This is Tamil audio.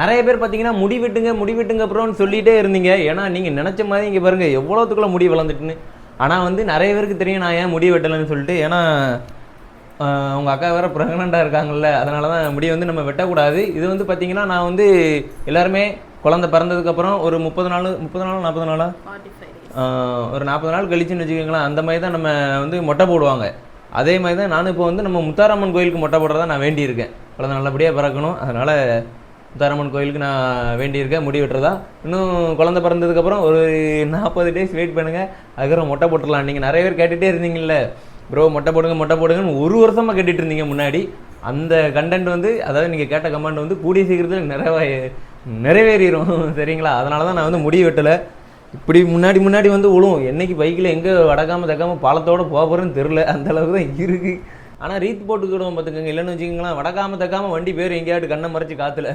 நிறைய பேர் பார்த்தீங்கன்னா முடி வெட்டுங்க அப்புறம்னு சொல்லிகிட்டே இருந்தீங்க. ஏன்னா நீங்கள் நினச்ச மாதிரி இங்கே பாருங்கள் எவ்வளோத்துக்குள்ள முடி வளர்ந்துட்டுன்னு. ஆனால் வந்து நிறைய பேருக்கு தெரியும் நான் ஏன் முடி வெட்டலைன்னு சொல்லிட்டு. ஏன்னா உங்கள் அக்கா வேறு ப்ரெக்னெண்ட்டாக இருக்காங்கல்ல, அதனால தான் முடி வந்து நம்ம வெட்டக்கூடாது. இது வந்து பார்த்தீங்கன்னா நான் வந்து எல்லாருமே குழந்தை பிறந்ததுக்கப்புறம் ஒரு 40 நாள் 40 நாளா ஒரு 40 நாள் கழிச்சுன்னு வச்சுக்கோங்களேன், அந்த மாதிரி தான் நம்ம வந்து மொட்டை போடுவாங்க. அதே மாதிரி தான் நானும் இப்போ வந்து நம்ம முத்தாரம்மன் கோயிலுக்கு மொட்டை போடுறதா நான் வேண்டியிருக்கேன். குழந்தை நல்லபடியாக பிறக்கணும், அதனால் முத்தாரம்மன் கோயிலுக்கு நான் வேண்டியிருக்கேன் முடி வெட்டுறதா. இன்னும் குழந்தை பிறந்ததுக்கப்புறம் ஒரு 40 டேஸ் வெயிட் பண்ணுங்கள், அதுக்கப்புறம் மொட்டை போட்டுடலாம். நீங்கள் நிறைய பேர் கேட்டுகிட்டே இருந்தீங்கல்ல, ப்ரோ மொட்டை போடுங்கன்னு ஒரு வருஷமாக கேட்டுட்டு இருந்தீங்க முன்னாடி. அந்த கண்டென்ட் வந்து, அதாவது நீங்கள் கேட்ட கமெண்ட் வந்து கூடிய சீக்கிரத்தில் நிறைவேறிடும் சரிங்களா? அதனால தான் நான் வந்து முடி வெட்டலை. இப்படி முன்னாடி வந்து விழுவும். என்னைக்கு பைக்கில் எங்கே வடக்காமல் தக்காமல் பாலத்தோடு போக போகிறேன்னு தெரில, அந்தளவுக்கு தான் இருக்குது. ஆனால் ரீத் போட்டுக்கிடுவோம் பார்த்துக்கோங்க. இல்லைன்னு வச்சுக்கோங்களேன், வடக்காமல் தக்காமல் வண்டி பேர் எங்கேயாட்டு கண்ணை மறைச்சி காற்றுல